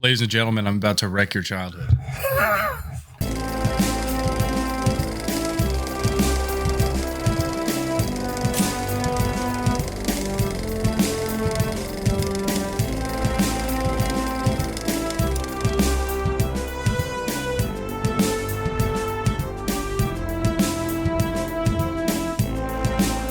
Ladies and gentlemen, I'm about to wreck your childhood.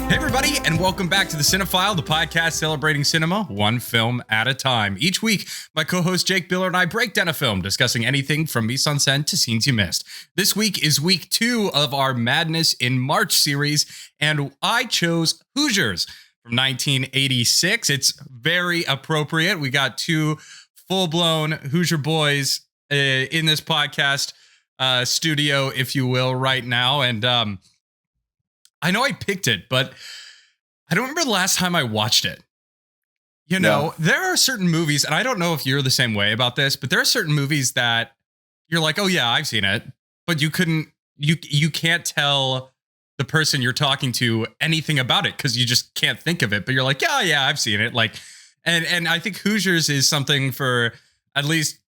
Hey everybody, and welcome back to the Cinefile, the podcast celebrating cinema one film at a time. Each week, my co-host Jake Biller and I break down a film, discussing anything from mise en scène to scenes you missed. This week is week 2 of our Madness in March series, and I chose Hoosiers from 1986. It's very appropriate. We got two full-blown Hoosier boys in this podcast studio, if you will, right now, and I know I picked it, but I don't remember the last time I watched it. You know, There are certain movies, and I don't know if you're the same way about this, but there are certain movies that you're like, oh yeah, I've seen it, but you can't tell the person you're talking to anything about it because you just can't think of it. But you're like, yeah, I've seen it. Like, and I think Hoosiers is something for at least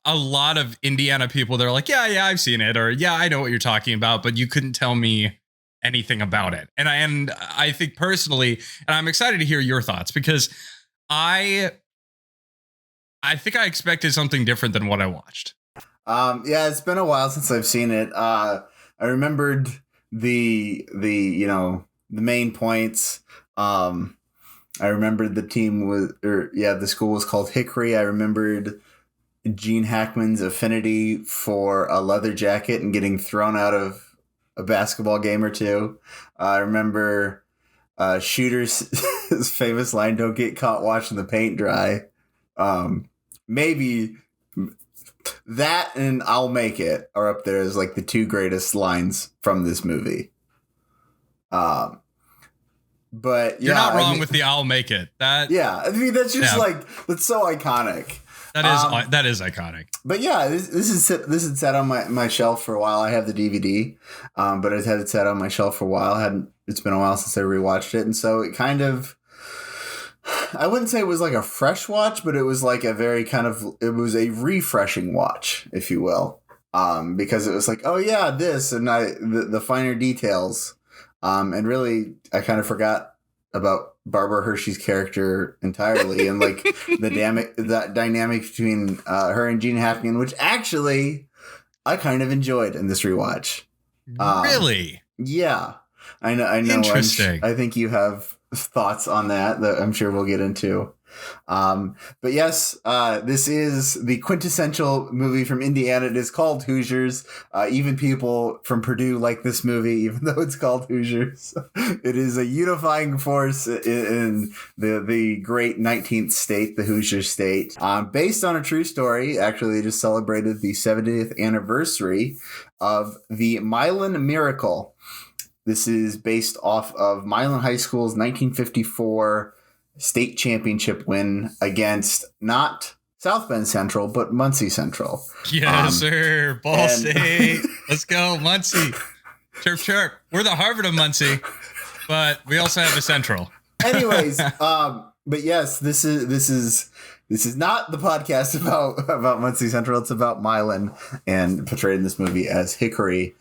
a lot of Indiana people. They're like, yeah, I've seen it, or yeah, I know what you're talking about, but you couldn't tell me anything about it. And I think personally, and I'm excited to hear your thoughts because I think I expected something different than what I watched. Yeah, it's been a while since I've seen it. I remembered the main points. I remembered the team the school was called Hickory. I remembered Gene Hackman's affinity for a leather jacket and getting thrown out of a basketball game or two. I remember Shooter's his famous line, "Don't get caught watching the paint dry." Maybe that and "I'll make it" are up there as like the two greatest lines from this movie. But yeah, you're not wrong with the "I'll make it." That's just that's so iconic. That is iconic. But yeah, this had sat on my shelf for a while. I have the DVD, but it had sat on my shelf for a while. It's been a while since I rewatched it, and so it kind of, I wouldn't say it was like a fresh watch, but it was like it was a refreshing watch, if you will, because it was like, oh yeah, this and the finer details, and really I kind of forgot about Barbara Hershey's character entirely, and like that dynamic between her and Gene Hackman, which actually I kind of enjoyed in this rewatch. Really? Yeah, I know. Interesting. I think you have thoughts on that I'm sure we'll get into. But yes, this is the quintessential movie from Indiana. It is called Hoosiers. Even people from Purdue like this movie, even though it's called Hoosiers. It is a unifying force in the great 19th state, the Hoosier state. Based on a true story. Actually, they just celebrated the 70th anniversary of the Milan Miracle. This is based off of Milan High School's 1954 state championship win against not South Bend Central, but Muncie Central. Yes, sir. Ball State. Let's go, Muncie. Chirp, chirp. We're the Harvard of Muncie, but we also have a Central. Anyways, but yes, this is not the podcast about Muncie Central. It's about Milan, and portrayed in this movie as Hickory.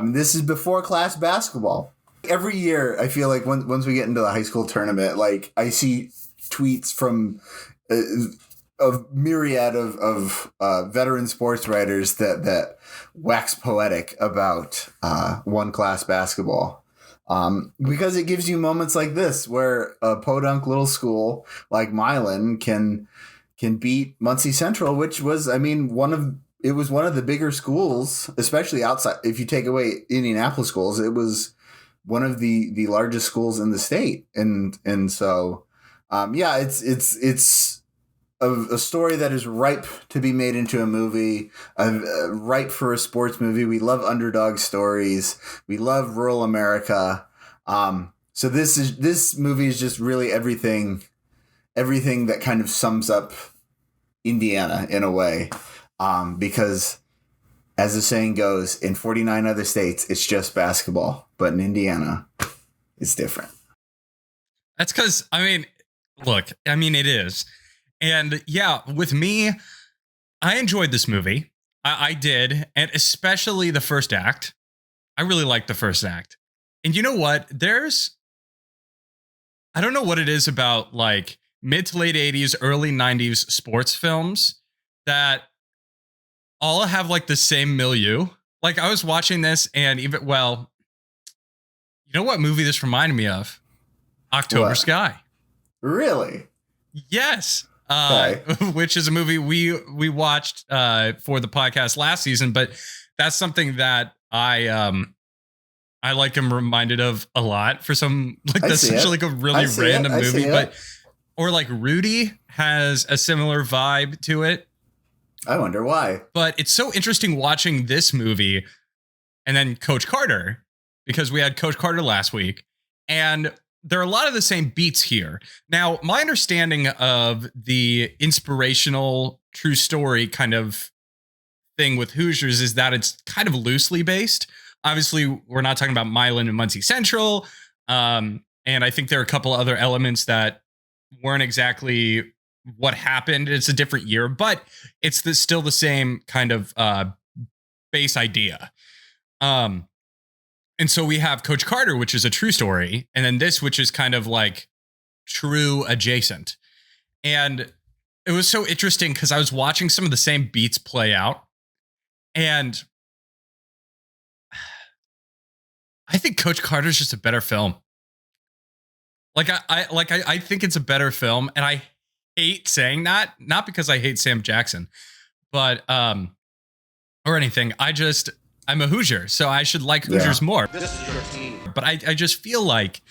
This is before class basketball. Every year, I feel like once we get into the high school tournament, like I see tweets from a myriad of veteran sports writers that wax poetic about one class basketball, because it gives you moments like this where a podunk little school like Milan can beat Muncie Central, which was, one of the bigger schools, especially outside. If you take away Indianapolis schools, it was one of the largest schools in the state. And so, it's a story that is ripe to be made into a movie, ripe for a sports movie. We love underdog stories. We love rural America. So this movie is just really everything that kind of sums up Indiana in a way. Because as the saying goes, in 49 other states, it's just basketball. But in Indiana, it's different. That's because, it is. And yeah, with me, I enjoyed this movie. I did, and especially the first act. I really liked the first act. And you know what? I don't know what it is about like mid to late 80s, early 90s sports films that all have like the same milieu. Like I was watching this and you know what movie this reminded me of? October What? Sky. Really? Yes. Okay. Which is a movie we watched for the podcast last season, but that's something that I like am reminded of a lot for some like that's such like a really random movie, but or like Rudy has a similar vibe to it. I wonder why. But it's so interesting watching this movie and then Coach Carter, because we had Coach Carter last week, and there are a lot of the same beats here. Now, my understanding of the inspirational true story kind of thing with Hoosiers is that it's kind of loosely based. Obviously, we're not talking about Milan and Muncie Central. And I think there are a couple other elements that weren't exactly what happened. It's a different year, but it's still the same kind of base idea. And so we have Coach Carter, which is a true story, and then this, which is kind of like true adjacent. And it was so interesting because I was watching some of the same beats play out, and I think Coach Carter is just a better film. Like I think it's a better film, and I hate saying that, not because I hate Sam Jackson, but or anything. I'm a Hoosier, so I should like Hoosiers more. This is your team. But I just feel like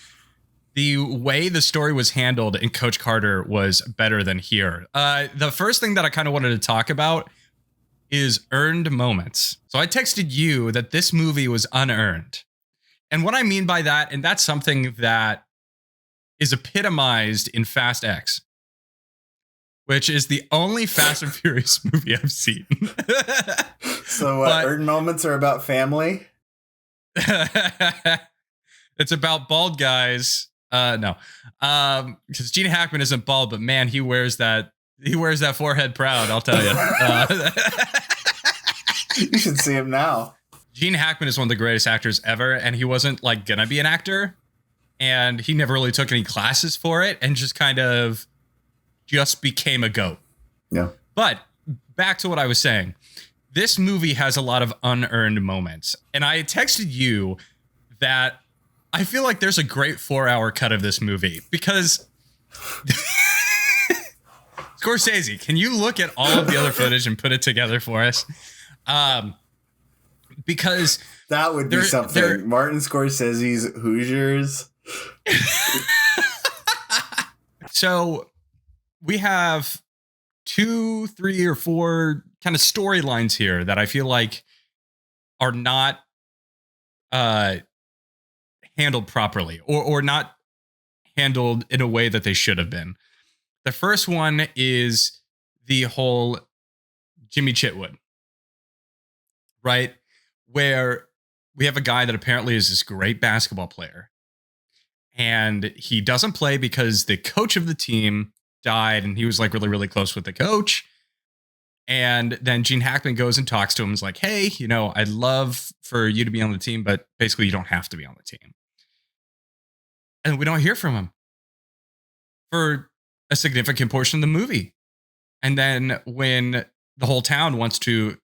the way the story was handled in Coach Carter was better than here. The first thing that I kind of wanted to talk about is earned moments. So I texted you that this movie was unearned. And what I mean by that, and that's something that is epitomized in Fast X, which is the only Fast and Furious movie I've seen. So earned moments are about family? It's about bald guys. No. Because Gene Hackman isn't bald, but man, he wears that forehead proud, I'll tell you. You should see him now. Gene Hackman is one of the greatest actors ever, and he wasn't like gonna be an actor, and he never really took any classes for it, and just kind of just became a goat. Yeah. But back to what I was saying. This movie has a lot of unearned moments. And I texted you that I feel like there's a great 4-hour cut of this movie because Scorsese, can you look at all of the other footage and put it together for us? Because that would be something. Martin Scorsese's Hoosiers. So we have 2, 3, or 4 kind of storylines here that I feel like are not handled properly or not handled in a way that they should have been. The first one is the whole Jimmy Chitwood, right? Where we have a guy that apparently is this great basketball player, and he doesn't play because the coach of the team died, and he was like really, really close with the coach. And then Gene Hackman goes and talks to him. Is like, hey, I'd love for you to be on the team, but basically you don't have to be on the team. And we don't hear from him for a significant portion of the movie. And then when the whole town wants to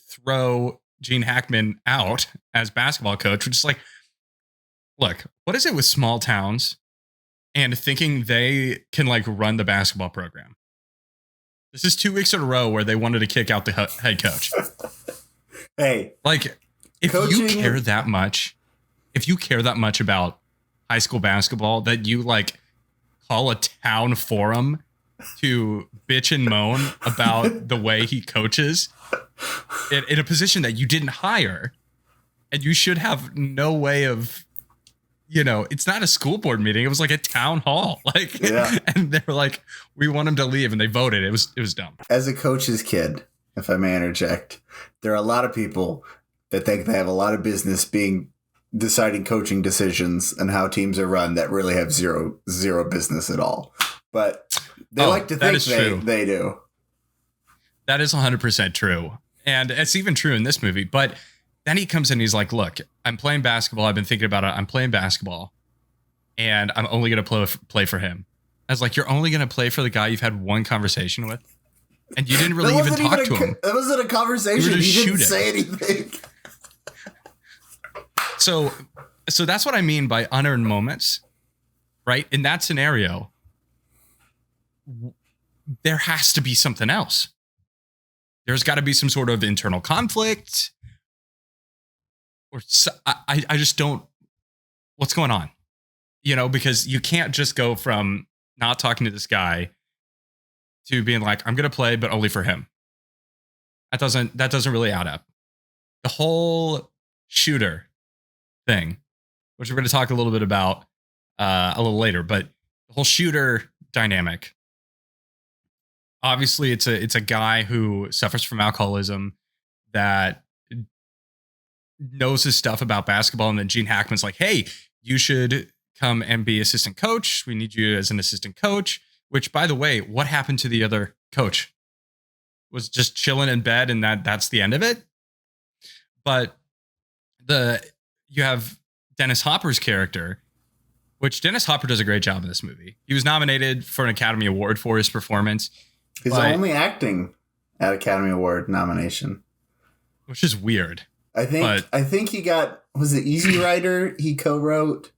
throw Gene Hackman out as basketball coach, which is like, look, what is it with small towns and thinking they can like run the basketball program? This is 2 weeks in a row where they wanted to kick out the head coach. Hey, like if you care that much about high school basketball that you like call a town forum to bitch and moan about the way he coaches in a position that you didn't hire, and you should have no way of, it's not a school board meeting. It was like a town hall. Like, yeah. And they were like, we want him to leave. And they voted. It was dumb. As a coach's kid, if I may interject, there are a lot of people that think they have a lot of business deciding coaching decisions and how teams are run that really have zero business at all. But they like to think they do. That is 100% true. And it's even true in this movie. But then he comes in and he's like, look, I'm playing basketball. I've been thinking about it. I'm playing basketball. And I'm only going to play for him. I was like, you're only going to play for the guy you've had one conversation with? And you didn't really even talk to him. That wasn't a conversation. He didn't say anything. So that's what I mean by unearned moments, right? In that scenario, there has to be something else. There's got to be some sort of internal conflict. Or I just don't. What's going on? You know, because you can't just go from not talking to this guy to being like, I'm going to play, but only for him. That doesn't really add up. The whole shooter thing, which we're going to talk a little bit about a little later, but the whole shooter dynamic. Obviously, it's a guy who suffers from alcoholism that knows his stuff about basketball, and then Gene Hackman's like, hey, you should come and be assistant coach. We need you as an assistant coach, which, by the way, what happened to the other coach? Was just chilling in bed, and that's the end of it. But you have Dennis Hopper's character, which Dennis Hopper does a great job in this movie. He was nominated for an Academy Award for his performance. His only acting at Academy Award nomination, which is weird. I think he got, was it Easy Rider? He co-wrote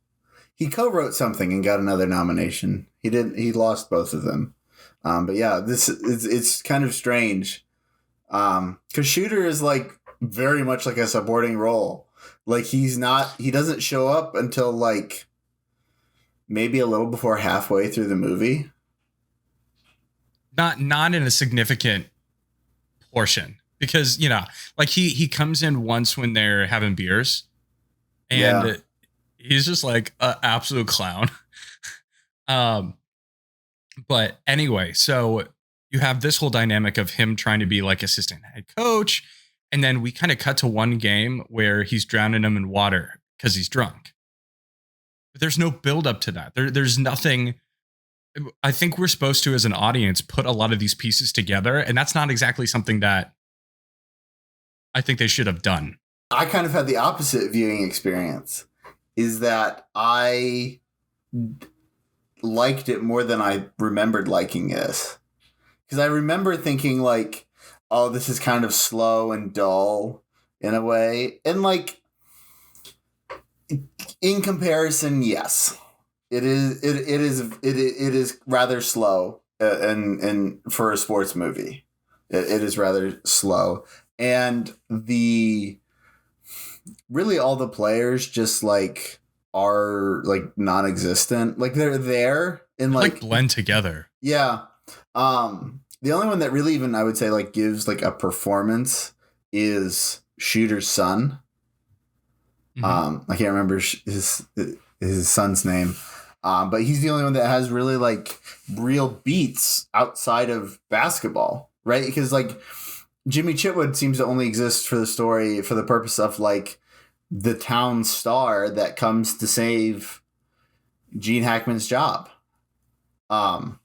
something and got another nomination. He lost both of them. But yeah, it's kind of strange. Cause Shooter is like very much like a supporting role. Like he doesn't show up until like maybe a little before halfway through the movie. Not in a significant portion. Because, you know, like he comes in once when they're having beers, and he's just like an absolute clown. But anyway, so you have this whole dynamic of him trying to be like assistant head coach. And then we kind of cut to one game where he's drowning him in water because he's drunk. But there's no build up to that. There's nothing. I think we're supposed to, as an audience, put a lot of these pieces together. And that's not exactly something that I think they should have done. I kind of had the opposite viewing experience, is that I liked it more than I remembered liking this. Because I remember thinking like, oh, this is kind of slow and dull in a way. And like, in comparison, yes, it is rather slow and for a sports movie, it is rather slow. And really all the players just like are like non-existent. Like they're there and like blend together. Yeah. The only one that really even I would say like gives like a performance is Shooter's son. Mm-hmm. I can't remember his son's name. But he's the only one that has really like real beats outside of basketball, right? Because like Jimmy Chitwood seems to only exist for the story for the purpose of like the town star that comes to save Gene Hackman's job. But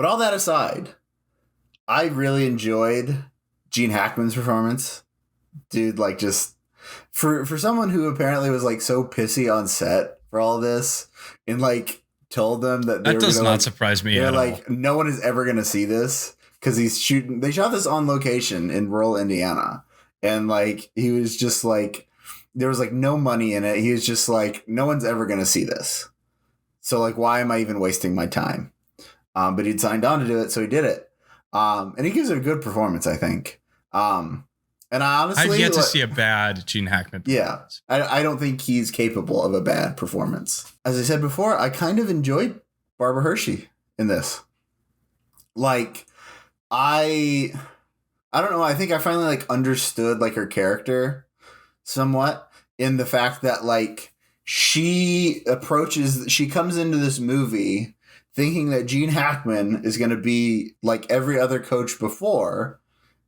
all that aside, I really enjoyed Gene Hackman's performance. Dude, like just for someone who apparently was like so pissy on set for all this and like told them that that does not surprise me at all. Like, no one is ever going to see this. Because they shot this on location in rural Indiana. And like, he was just like, there was like no money in it. He was just like, no one's ever going to see this. So like, why am I even wasting my time? But he'd signed on to do it. So he did it. And he gives it a good performance, I think. And I honestly, I've yet to see a bad Gene Hackman performance. Yeah, I don't think he's capable of a bad performance. As I said before, I kind of enjoyed Barbara Hershey in this. Like, I don't know. I think I finally like understood like her character somewhat in the fact that like she comes into this movie thinking that Gene Hackman is going to be like every other coach before.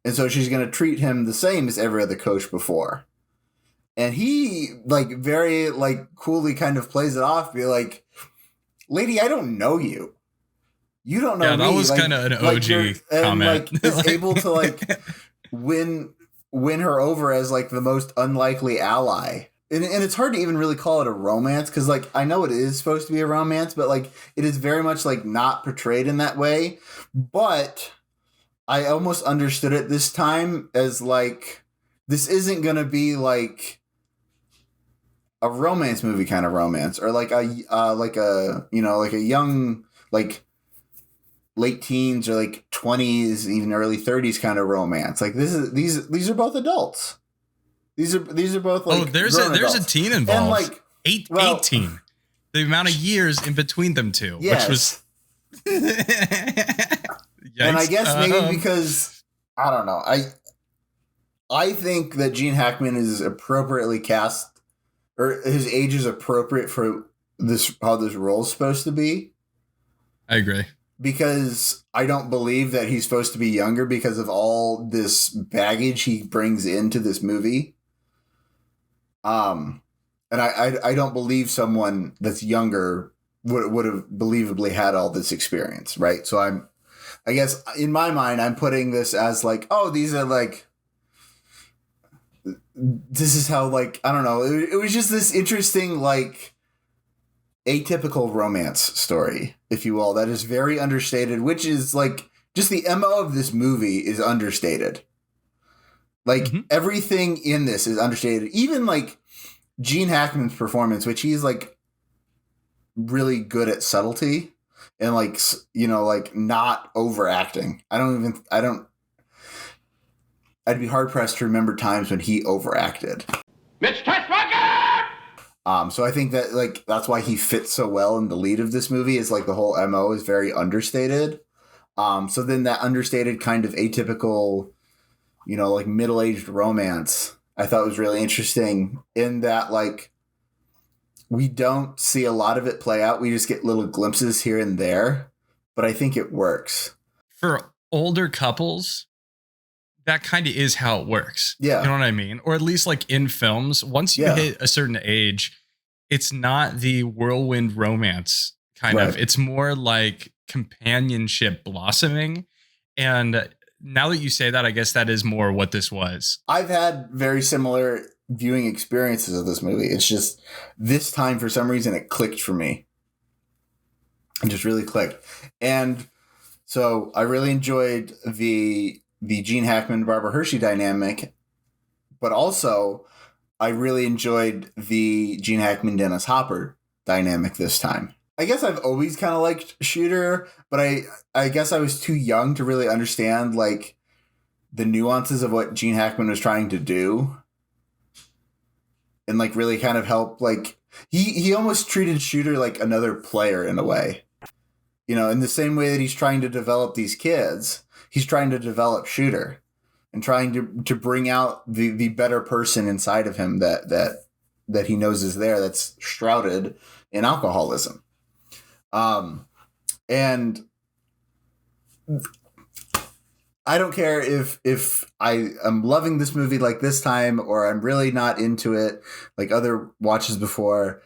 And so she's going to treat him the same as every other coach before. And he like very like coolly kind of plays it off, be like, lady, I don't know you. you don't know Yeah, that me. was like, kind of an like OG you're- and comment. like is able to like win her over as like the most unlikely ally. And it's hard to even really call it a romance because like I know it is supposed to be a romance, but like it is very much like not portrayed in that way. But I almost understood it this time as like this isn't gonna be like a romance movie kind of romance or like a you know like a young like late teens or like 20s even early 30s kind of romance. Like these are both adults. These are both like there's adults. a teen involved. And like 18. The amount of years in between them two, yes. which was and I guess maybe because I don't know. I think that Gene Hackman is appropriately cast or his age is appropriate for this how this role is supposed to be. I agree. Because I don't believe that he's supposed to be younger because of all this baggage he brings into this movie. And I don't believe someone that's younger would have believably had all this experience, right? So I guess in my mind, I'm putting this as like, oh, these are like, this is how like, I don't know. It was just this interesting, like atypical romance story, if you will, that is very understated, which is like just the MO of this movie is understated. Like everything in this is understated. Even like Gene Hackman's performance, which he's like really good at subtlety and like, you know, like not overacting. I'd be hard pressed to remember times when he overacted. Mitch Tessmacher! So I think that like that's why he fits so well in the lead of this movie is like the whole MO is very understated. So then that understated kind of atypical, you know, like middle-aged romance I thought was really interesting in that like we don't see a lot of it play out. We just get little glimpses here and there, but I think it works. For older couples, that kind of is how it works. Yeah. You know what I mean? Or at least like in films, once you hit a certain age, it's not the whirlwind romance kind of. It's more like companionship blossoming. And now that you say that, I guess that is more what this was. I've had very similar viewing experiences of this movie. It's just this time, for some reason, it clicked for me. It just really clicked. And so I really enjoyed the Gene Hackman, Barbara Hershey dynamic, but also I really enjoyed the Gene Hackman, Dennis Hopper dynamic this time. I guess I've always kind of liked Shooter, but I guess I was too young to really understand like the nuances of what Gene Hackman was trying to do. And like really kind of help like he almost treated Shooter like another player in a way. You know, in the same way that he's trying to develop these kids, he's trying to develop Shooter and trying to bring out the better person inside of him that he knows is there, that's shrouded in alcoholism. And I don't care if I am loving this movie like this time or I'm really not into it like other watches before.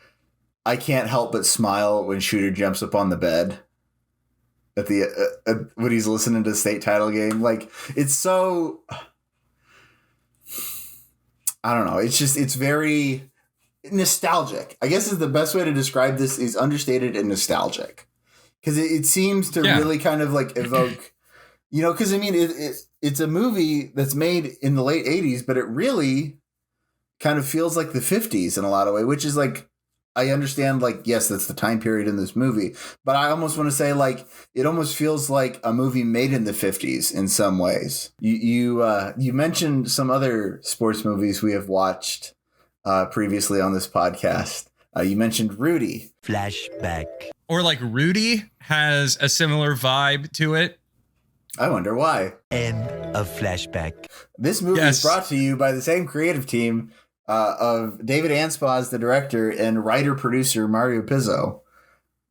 I can't help but smile when Shooter jumps up on the bed at the when he's listening to the state title game. Like it's so, I don't know. It's very nostalgic. I guess is the best way to describe this is understated and nostalgic. Because it seems to really kind of like evoke, you know, because I mean, it's a movie that's made in the late 80s, but it really kind of feels like the 50s in a lot of ways, which is like, I understand, like, yes, that's the time period in this movie, but I almost want to say, like, it almost feels like a movie made in the 50s in some ways. You mentioned some other sports movies we have watched previously on this podcast. You mentioned Rudy. Flashback. Or like Rudy has a similar vibe to it. I wonder why. End of Flashback. This movie is brought to you by the same creative team of David Anspaugh, the director, and writer-producer Mario Pizzo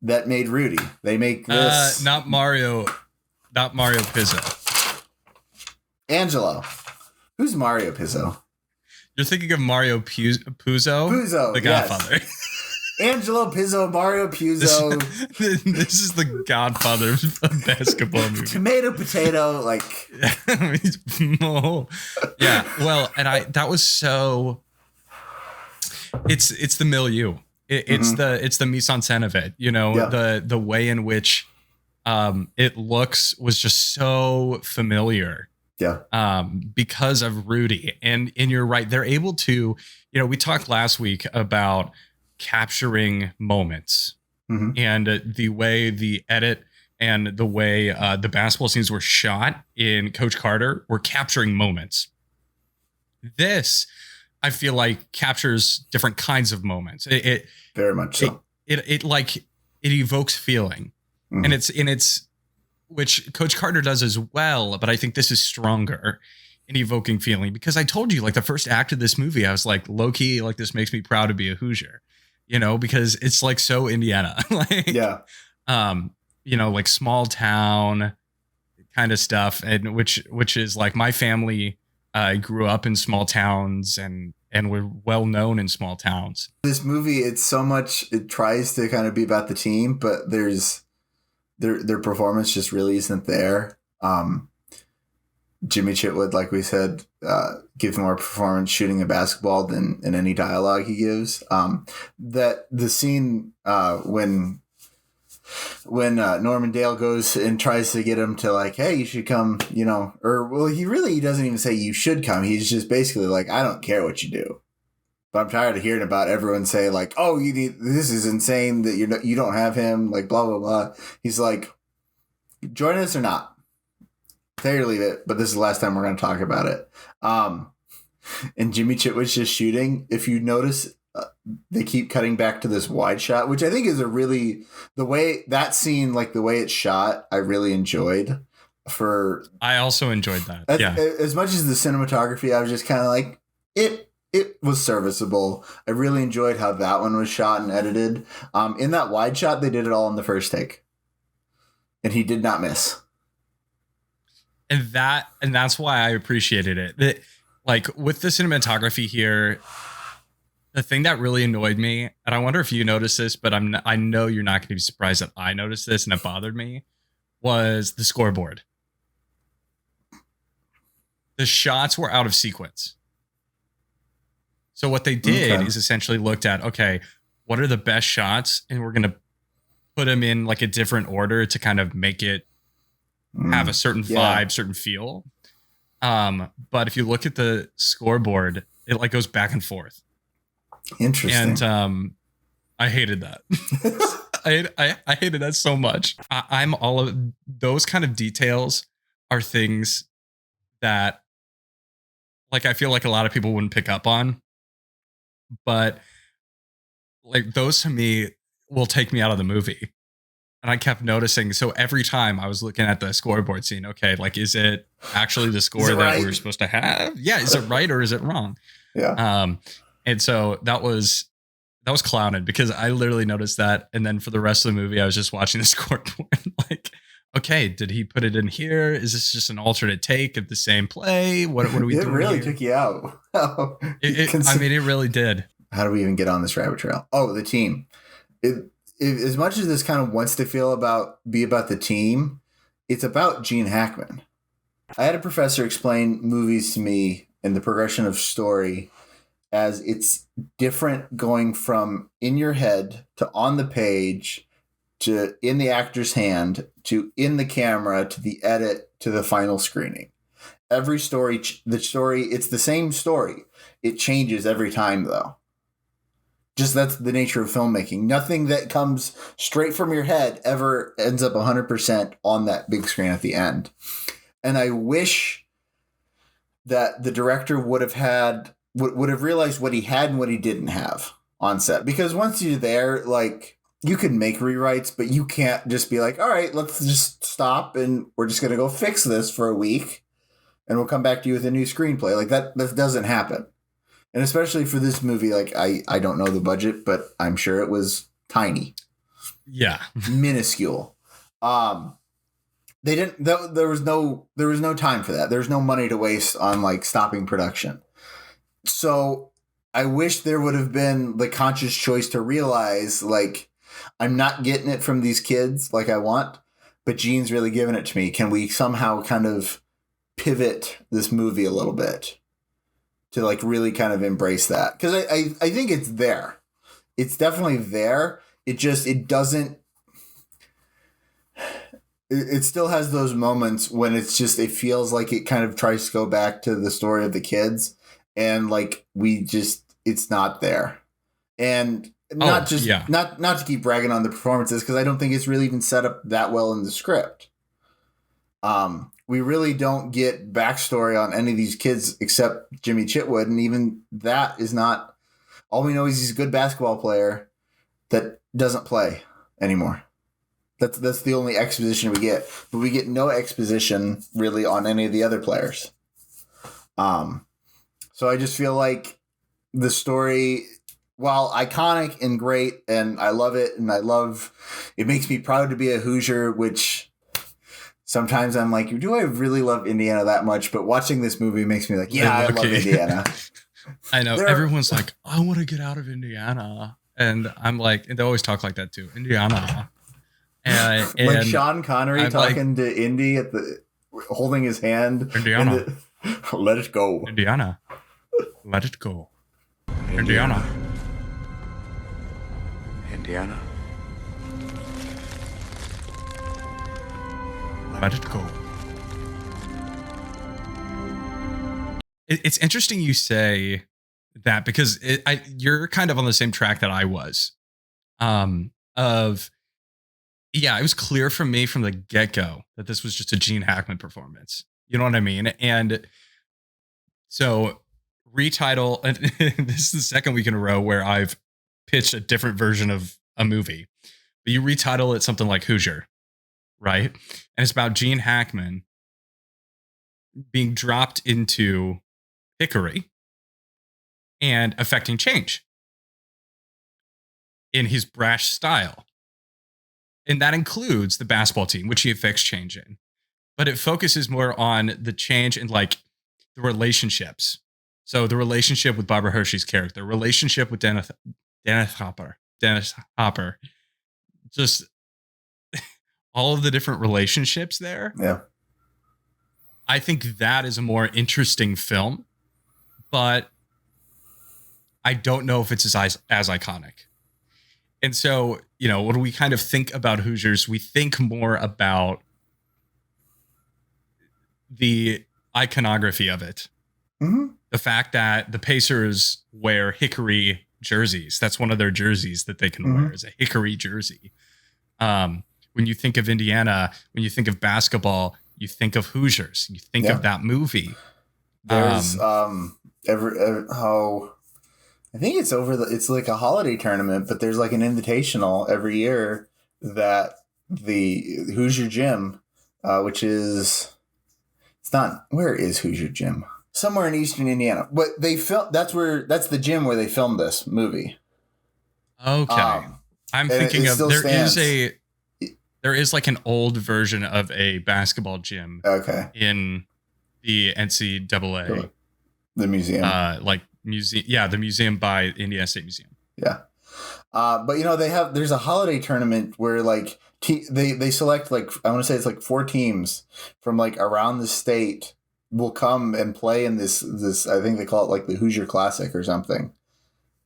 that made Rudy. They make this. Not Mario Pizzo. Angelo. Who's Mario Pizzo? You're thinking of Mario Puzo? Puzo, the Godfather. Angelo Pizzo, Mario Puzo, This is the Godfather of basketball movie. tomato, potato, like Oh, yeah. Well, and that was so. It's the milieu. It's the mise en scène of it. You know, the way in which it looks was just so familiar. Yeah. Because of Rudy. And you're right. They're able to, we talked last week about capturing moments and the way the edit and the way the basketball scenes were shot in Coach Carter were capturing moments. This, I feel like, captures different kinds of moments. It very much so. It evokes feeling, and it's which Coach Carter does as well. But I think this is stronger in evoking feeling, because I told you, like, the first act of this movie, I was like, low key, like, this makes me proud to be a Hoosier, because it's like so Indiana, like, like small town kind of stuff, and which is like my family. I grew up in small towns and we're well known in small towns. This movie, it tries to kind of be about the team, but their performance just really isn't there. Jimmy Chitwood, like we said, gives more performance shooting a basketball than in any dialogue he gives. That the scene when Norman Dale goes and tries to get him to, like, hey, you should come, he doesn't even say you should come. He's just basically like, I don't care what you do, but I'm tired of hearing about everyone say, like, oh, this is insane that you don't have him, like, blah, blah, blah. He's like, join us or not. Take it or leave it, but this is the last time we're going to talk about it. And Jimmy Chitwood's just shooting. If you notice, they keep cutting back to this wide shot, which I think is the way that scene, like the way it's shot, I really enjoyed. I also enjoyed that. As much as the cinematography, I was just kind of like, it was serviceable. I really enjoyed how that one was shot and edited. In that wide shot, they did it all in the first take, and he did not miss. And that's why I appreciated it. Like, with the cinematography here, the thing that really annoyed me, and I wonder if you noticed this, but I know you're not going to be surprised that I noticed this and it bothered me, was the scoreboard. The shots were out of sequence. So what they did is essentially looked at, okay, what are the best shots? And we're going to put them in like a different order to kind of make it have a certain vibe, certain feel. But if you look at the scoreboard, it like goes back and forth. Interesting. And I hated that. I hated that so much. I'm all of those kind of details are things that, like, I feel like a lot of people wouldn't pick up on, but like those to me will take me out of the movie. And I kept noticing. So every time I was looking at the scoreboard scene, okay, like, is it actually the score that right? we were supposed to have? Yeah. Is it right or is it wrong? Yeah. And so that was clowned, because I literally noticed that. And then for the rest of the movie, I was just watching the scoreboard like, okay, did he put it in here? Is this just an alternate take of the same play? What are we doing? It really here? took you out. It really did. How do we even get on this rabbit trail? Oh, the team. As much as this kind of wants to be about the team, it's about Gene Hackman. I had a professor explain movies to me and the progression of story as it's different going from in your head to on the page to in the actor's hand to in the camera to the edit to the final screening. Every story, it's the same story. It changes every time, though. Just that's the nature of filmmaking. Nothing that comes straight from your head ever ends up 100% on that big screen at the end. And I wish that the director would have realized what he had and what he didn't have on set. Because once you're there, like, you can make rewrites, but you can't just be like, all right, let's just stop and we're just going to go fix this for a week and we'll come back to you with a new screenplay. Like, that doesn't happen. And especially for this movie, like, I don't know the budget, but I'm sure it was tiny. Yeah. Minuscule. They didn't, there was no time for that. There's no money to waste on, like, stopping production. So I wish there would have been the conscious choice to realize, like, I'm not getting it from these kids like I want, but Gene's really giving it to me. Can we somehow kind of pivot this movie a little bit to like really kind of embrace that? Because I think it's there. It's definitely there. It doesn't. It still has those moments when it feels like it kind of tries to go back to the story of the kids, and like it's not there. And not to keep bragging on the performances, because I don't think it's really even set up that well in the script. We really don't get backstory on any of these kids except Jimmy Chitwood, and even that is not. All we know is he's a good basketball player that doesn't play anymore. That's the only exposition we get, but we get no exposition really on any of the other players. So I just feel like the story, while iconic and great, and I love it, and it makes me proud to be a Hoosier, which sometimes I'm like, do I really love Indiana that much? But watching this movie makes me like, yeah, I love Indiana. I know. Everyone's like, I want to get out of Indiana. And I'm like, and they always talk like that too. Indiana. And like Sean Connery talking to Indy holding his hand. Indiana. Let it go. Indiana. Let it go. Indiana. Indiana. Let it go. It's interesting you say that, because you're kind of on the same track that I was. It was clear for me from the get-go that this was just a Gene Hackman performance. You know what I mean? And so retitle, and this is the second week in a row where I've pitched a different version of a movie. But you retitle it something like Hoosier, right? And it's about Gene Hackman being dropped into Hickory and affecting change in his brash style. And that includes the basketball team, which he affects change in. But it focuses more on the change in like the relationships. So the relationship with Barbara Hershey's character, the relationship with Dennis Hopper, just all of the different relationships there. Yeah. I think that is a more interesting film, but I don't know if it's as iconic. And so, when we kind of think about Hoosiers, we think more about the iconography of it. Mm-hmm. The fact that the Pacers wear Hickory jerseys. That's one of their jerseys that they can wear, is a Hickory jersey. When you think of Indiana, when you think of basketball, you think of Hoosiers. You think of that movie. There's I think it's it's like a holiday tournament, but there's like an invitational every year that the Hoosier Gym, which is, where is Hoosier Gym? Somewhere in Eastern Indiana. But that's the gym where they filmed this movie. Okay. I'm thinking of, there is like an old version of a basketball gym. Okay. In the NCAA. The museum. The museum by Indiana State Museum. Yeah. But there's a holiday tournament where like they select like, I want to say it's like 4 teams from like around the state will come and play in this I think they call it like the Hoosier Classic or something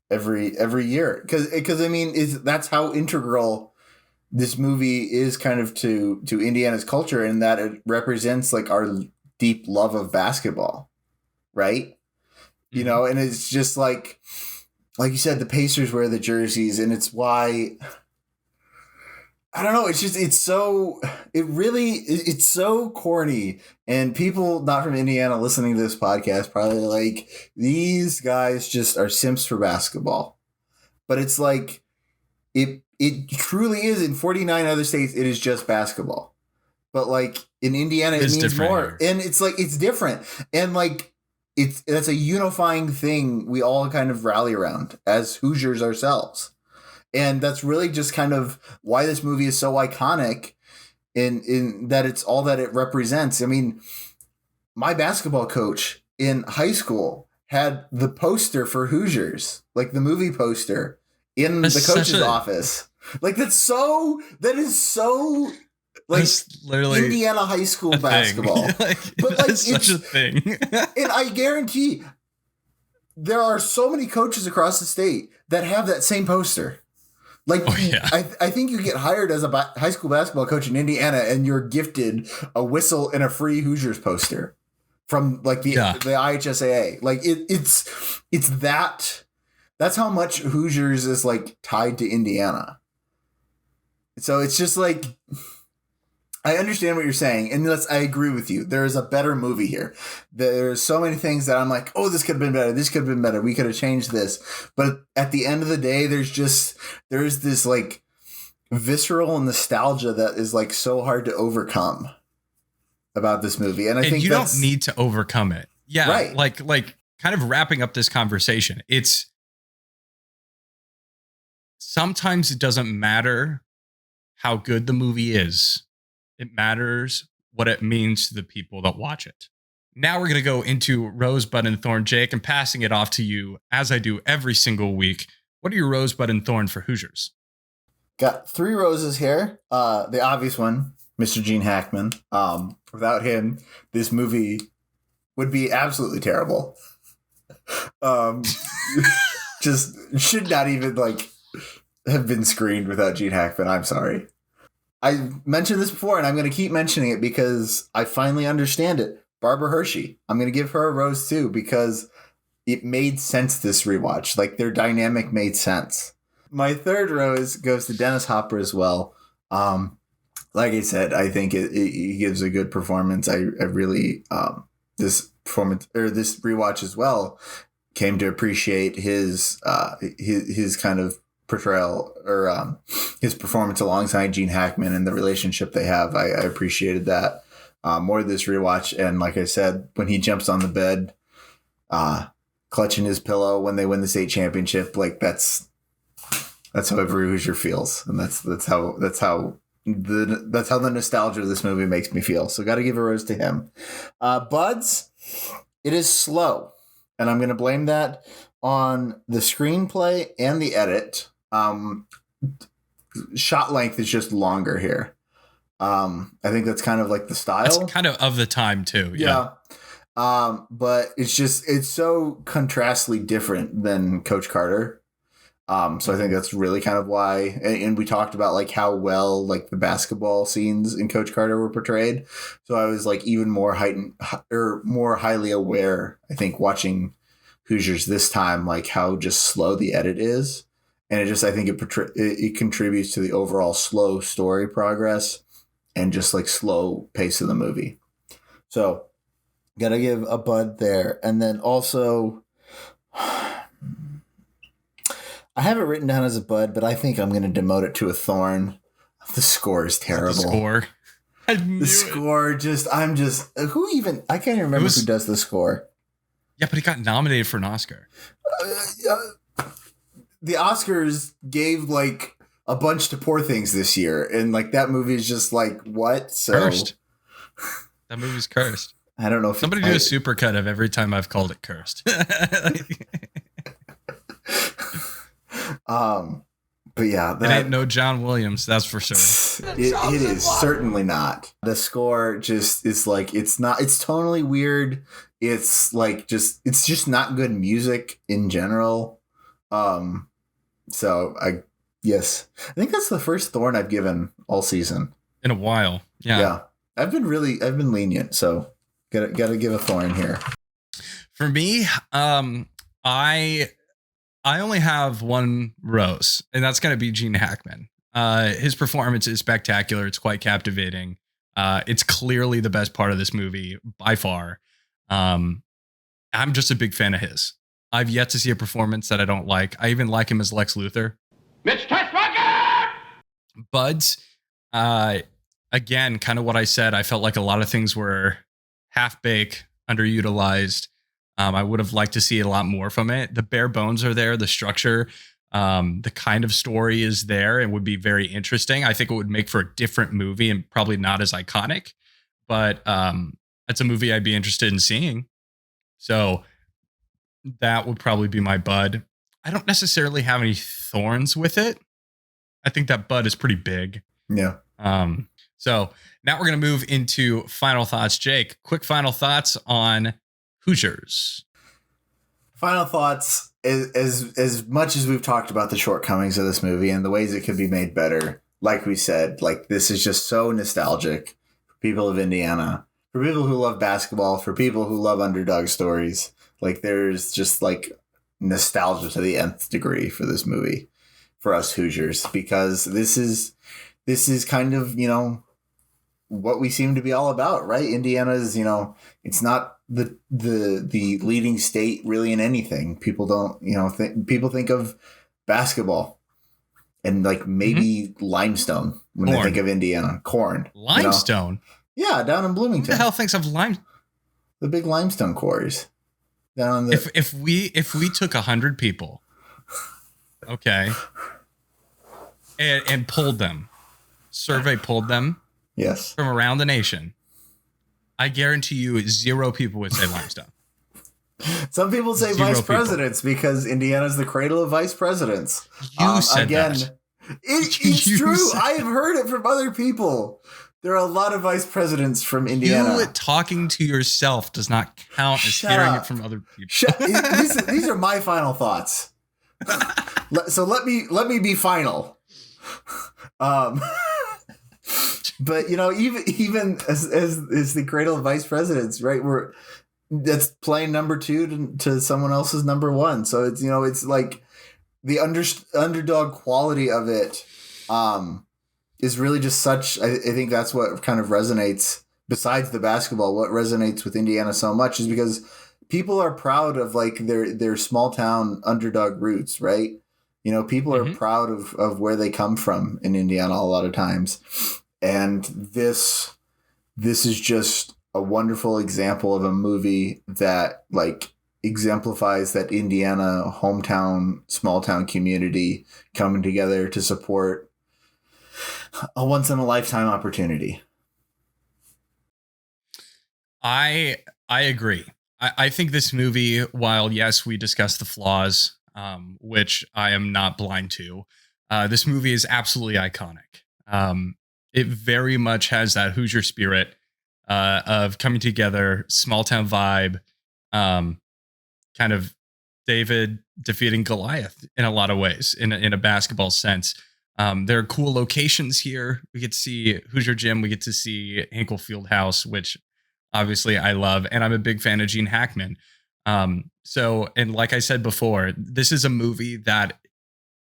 every year. Cause I mean, that's how integral this movie is kind of to Indiana's culture, in that it represents like our deep love of basketball. Right. And it's just like you said, the Pacers wear the jerseys, and it's why, I don't know. It's so corny, and people not from Indiana listening to this podcast probably like, these guys just are simps for basketball. But it's like, it truly is. In 49 other states, it is just basketball. But like in Indiana, it means more. Here. And it's like, it's different. And like, that's a unifying thing we all kind of rally around as Hoosiers ourselves. And that's really just kind of why this movie is so iconic in that it's all that it represents. I mean, my basketball coach in high school had the poster for Hoosiers, like the movie poster in the coach's office. Like that is so like that's literally Indiana high school basketball. But like it's such a thing. And I guarantee there are so many coaches across the state that have that same poster. Like, I think you get hired as a high school basketball coach in Indiana and you're gifted a whistle and a free Hoosiers poster from like the IHSAA. Like it's that's how much Hoosiers is like tied to Indiana. So it's just like, I understand what you're saying, and I agree with you. There is a better movie here. There's so many things that I'm like, oh, this could have been better. This could have been better. We could have changed this. But at the end of the day, there's this like visceral nostalgia that is like so hard to overcome about this movie. And I think you don't need to overcome it. Yeah. Right. Like kind of wrapping up this conversation. It's sometimes it doesn't matter how good the movie is. It matters what it means to the people that watch it. Now we're going to go into Rosebud and Thorn. Jake, and passing it off to you, as I do every single week. What are your Rosebud and Thorn for Hoosiers? Got 3 roses here. The obvious one, Mr. Gene Hackman. Without him, this movie would be absolutely terrible. Just should not even like have been screened without Gene Hackman. I'm sorry. I mentioned this before, and I'm going to keep mentioning it because I finally understand it. Barbara Hershey. I'm going to give her a rose too because it made sense this rewatch. Like their dynamic made sense. My 3rd rose goes to Dennis Hopper as well. Like I said, I think he gives a good performance. I really this performance or this rewatch as well came to appreciate his kind of portrayal or his performance alongside Gene Hackman and the relationship they have. I appreciated that more this rewatch. And like I said, when he jumps on the bed, clutching his pillow when they win the state championship, like that's how every Hoosier feels, and that's how the nostalgia of this movie makes me feel. So got to give a rose to him. Buds, it is slow, and I'm going to blame that on the screenplay and the edit. Shot length is just longer here. I think that's kind of like the style. It's kind of the time too. Yeah. But it's so contrastly different than Coach Carter. So I think that's really kind of why, and we talked about like how well like the basketball scenes in Coach Carter were portrayed. So I was like even more heightened or more highly aware, I think, watching Hoosiers this time, like how just slow the edit is. And I think it contributes to the overall slow story progress and just like slow pace of the movie. So gotta give a bud there. And then also, I have it written down as a bud, but I think I'm going to demote it to a thorn. The score is terrible. The score. I can't even remember who does the score. Yeah, but he got nominated for an Oscar. The Oscars gave like a bunch to Poor Things this year, and like that movie is just like what? So cursed. That movie's cursed. I don't know if somebody do a supercut of every time I've called it cursed. But yeah, it ain't no John Williams, that's for sure. It is certainly not. The score just is like it's tonally weird. It's like it's just not good music in general. So I think that's the first thorn I've given all season in a while. Yeah. I've been lenient, so gotta give a thorn here. For me, I only have one rose, and that's going to be Gene Hackman. His performance is spectacular. It's quite captivating. It's clearly the best part of this movie by far. I'm just a big fan of his. I've yet to see a performance that I don't like. I even like him as Lex Luthor. Mitch Tessmacher! Buds, again, kind of what I said. I felt like a lot of things were half-baked, underutilized. I would have liked to see a lot more from it. The bare bones are there. The structure, the kind of story is there and would be very interesting. I think it would make for a different movie and probably not as iconic, but it's a movie I'd be interested in seeing. So that would probably be my bud. I don't necessarily have any thorns with it. I think that bud is pretty big. Yeah. So now we're going to move into final thoughts. Jake, quick final thoughts on Hoosiers. Final thoughts. As much as we've talked about the shortcomings of this movie and the ways it could be made better, like we said, like this is just so nostalgic for people of Indiana, for people who love basketball, for people who love underdog stories. Like there's just like nostalgia to the nth degree for this movie, for us Hoosiers, because this is kind of, you know, what we seem to be all about, right? Indiana's, you know, it's not the leading state really in anything. People don't, you know, people think of basketball and like maybe limestone when they think of Indiana. Corn. Limestone? You know? Yeah, down in Bloomington. Who the hell thinks of lime? The big limestone quarries. Down on the if we took 100 people, okay, and pulled them, pulled them, yes, from around the nation, I guarantee you 0 people would say limestone. Some people say 0 vice people. presidents because Indiana's the cradle of vice presidents. You said that. It's You true. said I have heard it from other people. There are a lot of vice presidents from Indiana. You talking to yourself does not count as Shut hearing up. it from other people. These are my final thoughts. So let me be final. But you know, even as the cradle of vice presidents, right? That's playing number 2 to someone else's number 1. So it's, you know, it's like the underdog quality of it is really just such. I think that's what kind of resonates. Besides the basketball, what resonates with Indiana so much is because people are proud of like their small town underdog roots, right? You know, people are proud of where they come from in Indiana a lot of times. And this is just a wonderful example of a movie that like exemplifies that Indiana hometown, small town community coming together to support a once in a lifetime opportunity. I agree. I think this movie, while yes, we discussed the flaws, which I am not blind to, this movie is absolutely iconic. It very much has that Hoosier spirit of coming together, small town vibe, kind of David defeating Goliath in a lot of ways, in a basketball sense. There are cool locations here. We get to see Hoosier Gym. We get to see Hinkle Fieldhouse, which obviously I love. And I'm a big fan of Gene Hackman. So, and like I said before, this is a movie that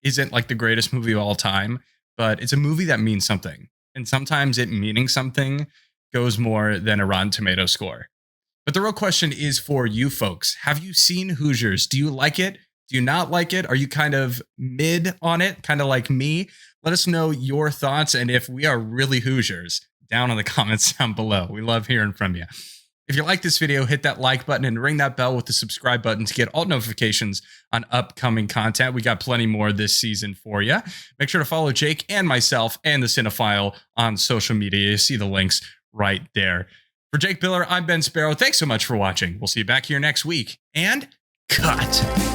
isn't like the greatest movie of all time, but it's a movie that means something. And sometimes it meaning something goes more than a Rotten Tomato score. But the real question is for you folks. Have you seen Hoosiers? Do you like it? Do you not like it? Are you kind of mid on it? Kind of like me? Let us know your thoughts. And if we are really Hoosiers, down in the comments down below. We love hearing from you. If you like this video, hit that like button and ring that bell with the subscribe button to get all notifications on upcoming content. We got plenty more this season for you. Make sure to follow Jake and myself and the Cinefile on social media. You see the links right there. For Jake Biller, I'm Ben Sparrow. Thanks so much for watching. We'll see you back here next week. And cut.